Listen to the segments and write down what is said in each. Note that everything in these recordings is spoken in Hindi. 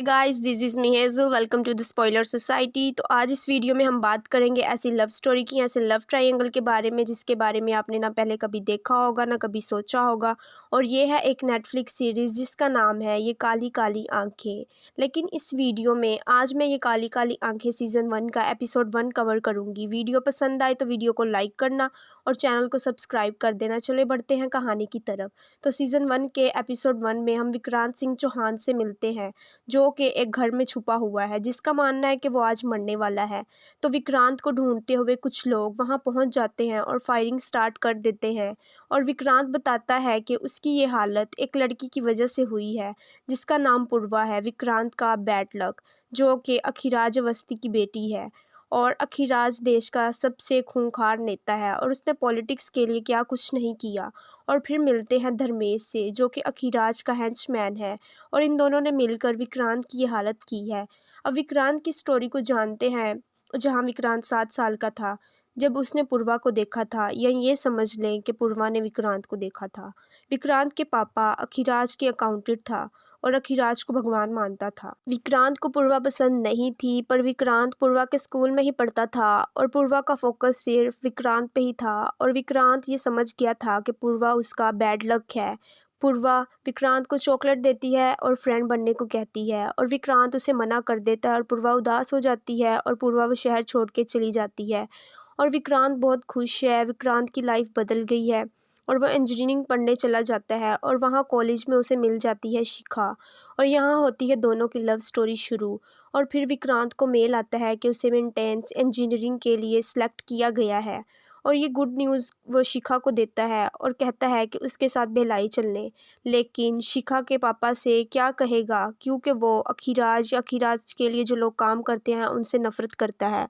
Guys this is me Hazel welcome to the spoiler society. तो आज इस वीडियो में हम बात करेंगे ऐसी लव स्टोरी की, ऐसे लव ट्रायंगल के बारे में जिसके बारे में आपने ना पहले कभी देखा होगा ना कभी सोचा होगा। और ये है एक नेटफ्लिक्स सीरीज़ जिसका नाम है ये काली काली आंखें। लेकिन इस वीडियो में आज मैं ये काली काली आंखें सीज़न 1 का एपिसोड 1 कवर करूँगी। वीडियो पसंद आए तो वीडियो को लाइक करना और चैनल को सब्सक्राइब कर देना। चले बढ़ते हैं कहानी की तरफ। तो सीज़न 1 के एपिसोड 1 में हम विक्रांत सिंह चौहान से मिलते हैं जो कि एक घर में छुपा हुआ है जिसका मानना है कि वो आज मरने वाला है। तो विक्रांत को ढूंढते हुए कुछ लोग वहां पहुंच जाते हैं और फायरिंग स्टार्ट कर देते हैं। और विक्रांत बताता है कि उसकी ये हालत एक लड़की की वजह से हुई है जिसका नाम पूर्वा है, विक्रांत का बैड लक, जो कि अखिराज अवस्थी की बेटी है। और अखिराज देश का सबसे खूंखार नेता है और उसने पॉलिटिक्स के लिए क्या कुछ नहीं किया। और फिर मिलते हैं धर्मेश से जो कि अखिराज का हेंचमैन है और इन दोनों ने मिलकर विक्रांत की ये हालत की है। अब विक्रांत की स्टोरी को जानते हैं, जहां विक्रांत 7 साल का था जब उसने पूर्वा को देखा था, या ये समझ लें कि पूर्वा ने विक्रांत को देखा था। विक्रांत के पापा अखिराज के अकाउंटेंट था और अखिराज को भगवान मानता था। विक्रांत को पूर्वा पसंद नहीं थी, पर विक्रांत पूर्वा के स्कूल में ही पढ़ता था और पूर्वा का फोकस सिर्फ विक्रांत पे ही था। और विक्रांत ये समझ गया था कि पूर्वा उसका बैड लक है। पूर्वा विक्रांत को चॉकलेट देती है और फ्रेंड बनने को कहती है और विक्रांत उसे मना कर देता है और पूर्वा उदास हो जाती है और पूर्वा वो शहर छोड़ के चली जाती है। और विक्रांत बहुत खुश है, विक्रांत की लाइफ बदल गई है और वह इंजीनियरिंग पढ़ने चला जाता है और वहाँ कॉलेज में उसे मिल जाती है शिखा। और यहाँ होती है दोनों की लव स्टोरी शुरू। और फिर विक्रांत को मेल आता है कि उसे मेंटेनेंस इंजीनियरिंग के लिए सिलेक्ट किया गया है। और ये गुड न्यूज़ वो शिखा को देता है और कहता है कि उसके साथ भिलाई चलने। लेकिन शिखा के पापा से क्या कहेगा, क्योंकि वो अखिराज के लिए जो लोग काम करते हैं उनसे नफरत करता है।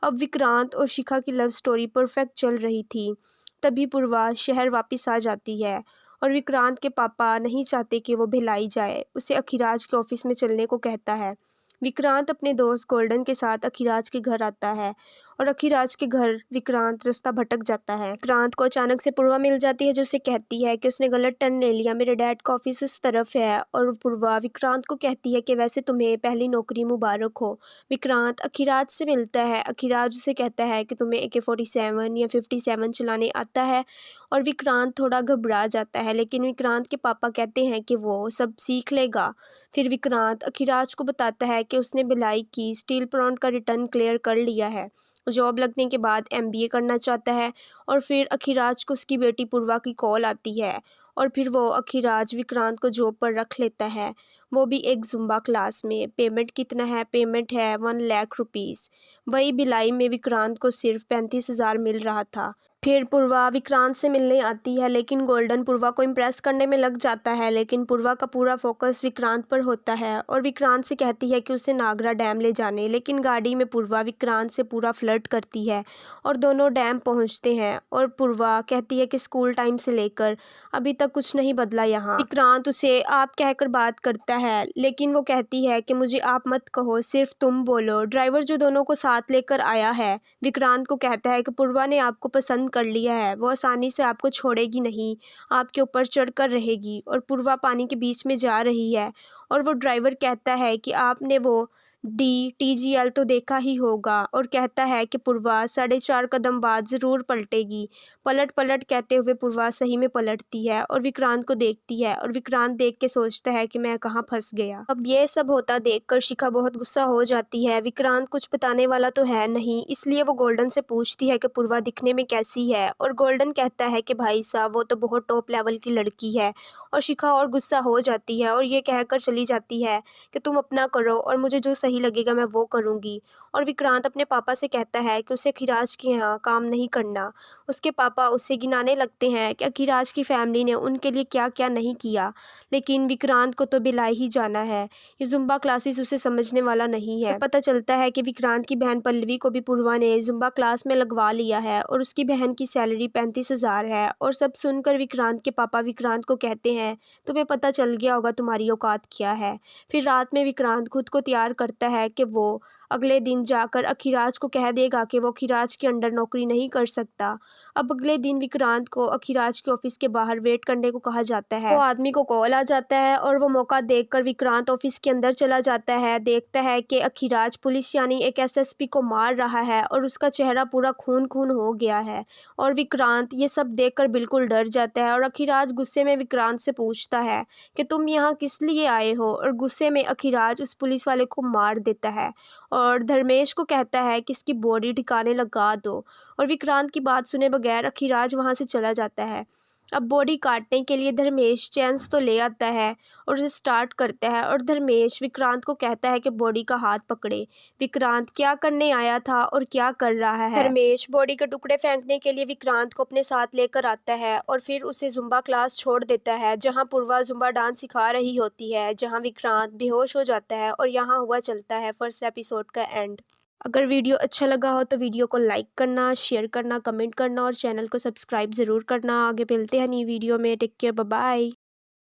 अब विक्रांत और शिखा की लव स्टोरी परफेक्ट चल रही थी, तभी पूर्वा शहर वापस आ जाती है। और विक्रांत के पापा नहीं चाहते कि वो भिलाई जाए, उसे अखिराज के ऑफिस में चलने को कहता है। विक्रांत अपने दोस्त गोल्डन के साथ अखिराज के घर आता है और अखिराज के घर विक्रांत रास्ता भटक जाता है। विक्रांत को अचानक से पूर्वा मिल जाती है जो उसे कहती है कि उसने गलत टर्न ले लिया, मेरे डैड का ऑफिस उस तरफ है। और पूर्वा विक्रांत को कहती है कि वैसे तुम्हें पहली नौकरी मुबारक हो। विक्रांत अखिराज से मिलता है, अखिराज उसे कहता है कि तुम्हें AK-47 या 57 चलाने आता है। और विक्रांत थोड़ा घबरा जाता है, लेकिन विक्रांत के पापा कहते हैं कि वो सब सीख लेगा। फिर विक्रांत अखिराज को बताता है कि उसने भिलाई की स्टील प्लांट का रिटर्न क्लियर कर लिया है, जॉब लगने के बाद MBA करना चाहता है। और फिर अखिराज को उसकी बेटी पूर्वा की कॉल आती है और फिर वो अखिराज विक्रांत को जॉब पर रख लेता है, वो भी एक जुम्बा क्लास में। पेमेंट कितना है? पेमेंट है 1 लाख रुपीज़। वही भिलाई में विक्रांत को सिर्फ 35,000 मिल रहा था। फिर पूर्वा विक्रांत से मिलने आती है, लेकिन गोल्डन पूर्वा को इम्प्रेस करने में लग जाता है। लेकिन पूर्वा का पूरा फोकस विक्रांत पर होता है और विक्रांत से कहती है कि उसे नागरा डैम ले जाने। लेकिन गाड़ी में पूर्वा विक्रांत से पूरा फ्लर्ट करती है और दोनों डैम पहुंचते हैं। और पूर्वा कहती है कि स्कूल टाइम से लेकर अभी तक कुछ नहीं बदला यहाँ। विक्रांत उसे आप कहकर बात करता है, लेकिन वो कहती है कि मुझे आप मत कहो, सिर्फ तुम बोलो। ड्राइवर जो दोनों को साथ लेकर आया है विक्रांत को कहता है कि पूर्वा ने आपको पसंद कर लिया है, वो आसानी से आपको छोड़ेगी नहीं, आपके ऊपर चढ़कर रहेगी। और पूर्वा पानी के बीच में जा रही है और वो ड्राइवर कहता है कि आपने वो DTGL तो देखा ही होगा। और कहता है कि पूर्वा 4.5 कदम बाद ज़रूर पलटेगी। पलट पलट कहते हुए पूर्वा सही में पलटती है और विक्रांत को देखती है और विक्रांत देख के सोचता है कि मैं कहाँ फंस गया। अब ये सब होता देखकर शिखा बहुत गुस्सा हो जाती है। विक्रांत कुछ बताने वाला तो है नहीं, इसलिए वो गोल्डन से पूछती है कि पूर्वा दिखने में कैसी है। और गोल्डन कहता है कि भाई साहब वो तो बहुत टॉप लेवल की लड़की है। और शिखा और गुस्सा हो जाती है और ये कहकर चली जाती है कि तुम अपना करो और मुझे जो सही लगेगा मैं वो करूँगी। और विक्रांत अपने पापा से कहता है कि उसे अखिराज के यहाँ काम नहीं करना। उसके पापा उसे गिनाने लगते हैं कि अखिराज की फैमिली ने उनके लिए क्या क्या नहीं किया, लेकिन विक्रांत को तो भिलाई ही जाना है। ये जुम्बा क्लासेस उसे समझने वाला नहीं है। पता चलता है कि विक्रांत की बहन पल्लवी को भी पूर्वा ने जुम्बा क्लास में लगवा लिया है और उसकी बहन की सैलरी 35,000 है। और सब सुनकर विक्रांत के पापा विक्रांत को कहते हैं तुम्हें पता चल गया होगा तुम्हारी औकात क्या है। फिर रात में विक्रांत खुद को तैयार करता करता है कि वो अगले दिन जाकर अखिराज को कह देगा कि वो अखिराज के अंडर नौकरी नहीं कर सकता। अब अगले दिन विक्रांत को अखिराज के ऑफिस के बाहर वेट करने को कहा जाता है। वो आदमी को कॉल आ जाता है और वो मौका देखकर विक्रांत ऑफिस के अंदर चला जाता है। देखता है कि अखिराज पुलिस यानी एक एसएसपी को मार रहा है और उसका चेहरा पूरा खून खून हो गया है और विक्रांत ये सब देखकर बिल्कुल डर जाता है और अखिराज गुस्से में विक्रांत से पूछता है कि तुम यहाँ किस लिए आए हो, और गुस्से में अखिराज उस पुलिस वाले को मार देता है और धर्मेश को कहता है कि इसकी बॉडी ठिकाने लगा दो, और विक्रांत की बात सुने बगैर अखिराज वहाँ से चला जाता है। अब बॉडी काटने के लिए धर्मेश चेन्स तो ले आता है और उसे स्टार्ट करता है और धर्मेश विक्रांत को कहता है कि बॉडी का हाथ पकड़े। विक्रांत क्या करने आया था और क्या कर रहा है। धर्मेश बॉडी के टुकड़े फेंकने के लिए विक्रांत को अपने साथ लेकर आता है और फिर उसे जुम्बा क्लास छोड़ देता है जहां पूर्वा जुम्बा डांस सिखा रही होती है, जहां विक्रांत बेहोश हो जाता है और यहाँ हुआ चलता है फर्स्ट एपिसोड का एंड। अगर वीडियो अच्छा लगा हो तो वीडियो को लाइक करना, शेयर करना, कमेंट करना और चैनल को सब्सक्राइब ज़रूर करना। आगे मिलते हैं नई वीडियो में। Take care, bye bye.